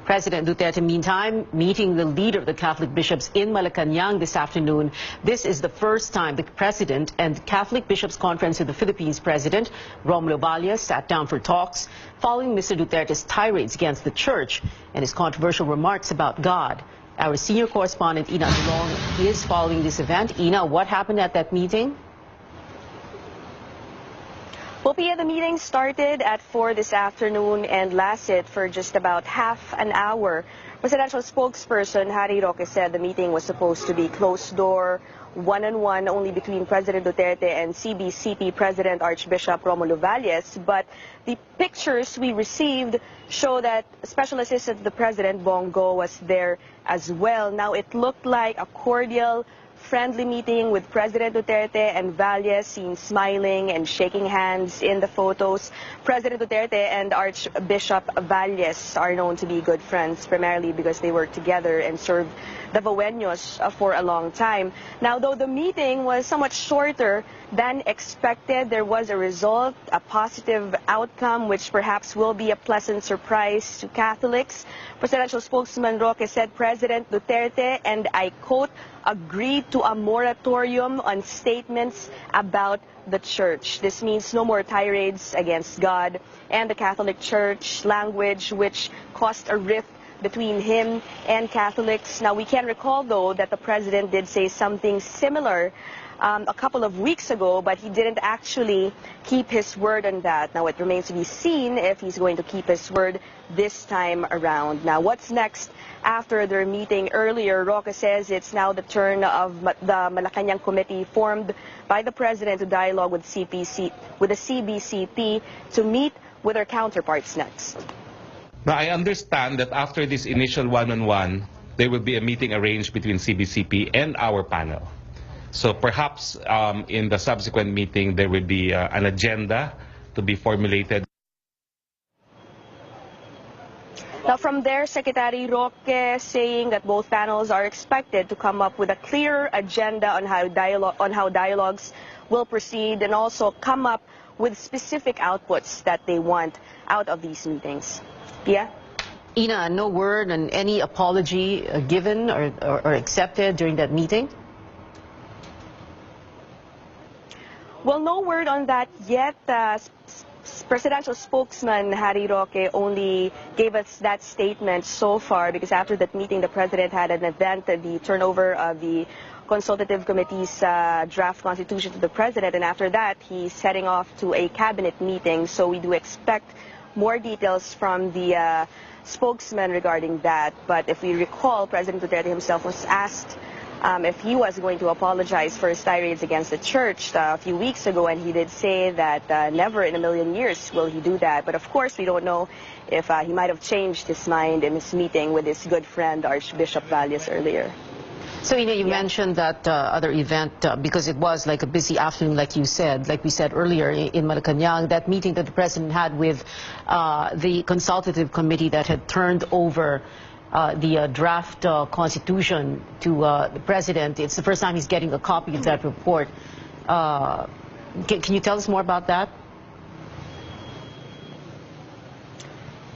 President Duterte, meantime, meeting the leader of the Catholic bishops in Malacanang this afternoon. This is the first time the President and Catholic Bishops Conference of the Philippines President, Romulo Valles, sat down for talks following Mr. Duterte's tirades against the Church and his controversial remarks about God. Our senior correspondent, Ina Long, is following this event. Ina, what happened at that meeting? Well, Pia, the meeting started at 4 this afternoon and lasted for just about half an hour. Presidential spokesperson Harry Roque said the meeting was supposed to be closed door, one-on-one only between President Duterte and Cbcp President Archbishop Romulo Valles. But the pictures we received show that Special Assistant to the President, Bongo, was there as well. Now, it looked like a cordial, friendly meeting with President Duterte and Valles, seen smiling and shaking hands in the photos. President Duterte and Archbishop Valles are known to be good friends, primarily because they worked together and served the Voeños for a long time. Now, though the meeting was somewhat shorter than expected, there was a result, a positive outcome, which perhaps will be a pleasant surprise to Catholics. Presidential spokesman Roque said President Duterte, and I quote, agreed to a moratorium on statements about the Church. This means no more tirades against God and the Catholic Church, language which caused a rift between him and Catholics. Now, we can recall, though, that the President did say something similar a couple of weeks ago, but he didn't actually keep his word on that. Now, it remains to be seen if he's going to keep his word this time around. Now, what's next after their meeting earlier? Roque says it's now the turn of the Malacanang committee formed by the President to dialogue with the CBCP to meet with their counterparts next. Now, I understand that after this initial one-on-one, there will be a meeting arranged between CBCP and our panel. So perhaps in the subsequent meeting, there will be an agenda to be formulated. Now, from there, Secretary Roque saying that both panels are expected to come up with a clear agenda on how dialogues will proceed, and also come up with specific outputs that they want out of these meetings. Yeah. Ina, no word on any apology given or accepted during that meeting? Well, no word on that yet. Presidential spokesman Harry Roque only gave us that statement so far because after that meeting, the President had an event, the turnover of the Consultative Committee's draft constitution to the President, and after that, he's heading off to a cabinet meeting. So we do expect more details from the spokesman regarding that. But if we recall, President Duterte himself was asked if he was going to apologize for his tirades against the Church a few weeks ago, and he did say that never in a million years will he do that. But of course, we don't know if he might have changed his mind in his meeting with his good friend Archbishop Valles earlier. So, Ina, you mentioned that other event because it was like a busy afternoon, like you said, like we said earlier in Malacanang, that meeting that the President had with the Consultative Committee that had turned over the draft constitution to the President. It's the first time he's getting a copy of that report. Can you tell us more about that?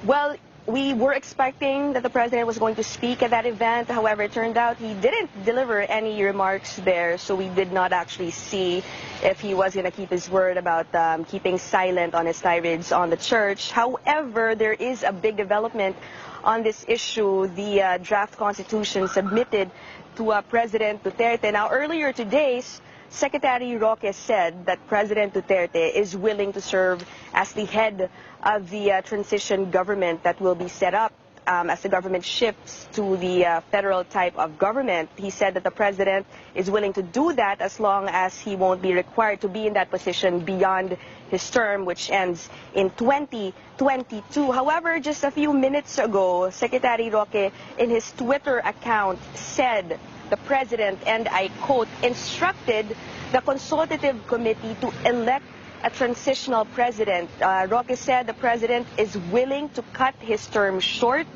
Well, we were expecting that the President was going to speak at that event. However, it turned out he didn't deliver any remarks there, so we did not actually see if he was going to keep his word about keeping silent on his tirades on the Church. However, there is a big development on this issue, the draft constitution submitted to President Duterte. Now, earlier today, Secretary Roque said that President Duterte is willing to serve as the head of the transition government that will be set up as the government shifts to the federal type of government. He said that the President is willing to do that as long as he won't be required to be in that position beyond his term, which ends in 2022. However, just a few minutes ago, Secretary Roque, in his Twitter account, said the President, and I quote, instructed the Consultative Committee to elect a transitional president. Roque said the President is willing to cut his term short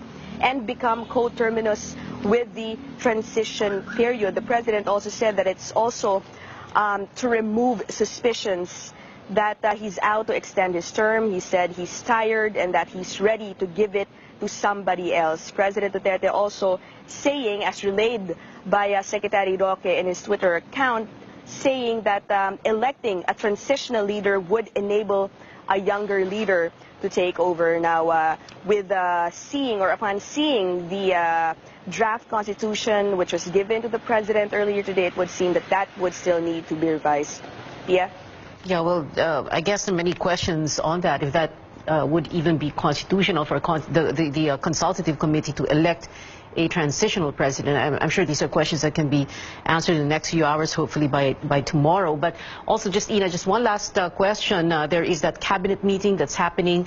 and become coterminous with the transition period. The President also said that it's also to remove suspicions that he's out to extend his term. He said he's tired and that he's ready to give it to somebody else. President Duterte also saying, as relayed by Secretary Roque in his Twitter account, saying that electing a transitional leader would enable a younger leader to take over. Now, with seeing, or upon seeing the draft constitution which was given to the president earlier today, it would seem that that would still need to be revised. Yeah? Yeah, well, I guess there are many questions on that, if that would even be constitutional for the consultative committee to elect a transitional president. I'm sure these are questions that can be answered in the next few hours, hopefully by tomorrow. But also, just Ina, just one last question. There is that cabinet meeting that's happening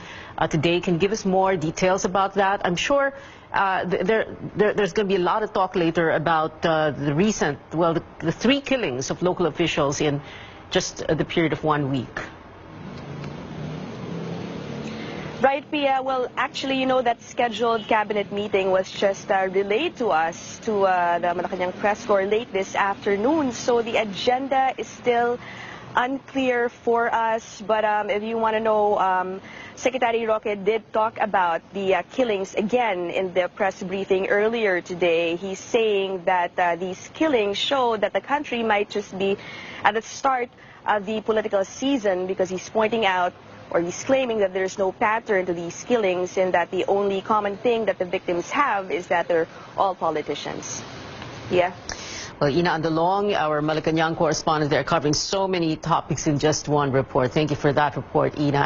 today. Can you give us more details about that? I'm sure there's going to be a lot of talk later about the recent, well, the 3 killings of local officials in just the period of 1 week. Right, Pia. Well, actually, that scheduled cabinet meeting was just relayed to us, to the Malacanang press corps late this afternoon. So the agenda is still unclear for us. But if you want to know, Secretary Roque did talk about the killings again in the press briefing earlier today. He's saying that these killings show that the country might just be at the start of the political season, because he's pointing out, or he's claiming, that there's no pattern to these killings, and that the only common thing that the victims have is that they're all politicians. Yeah. Well, Ina Andalong, our Malacanang correspondent, they're covering so many topics in just one report. Thank you for that report, Ina.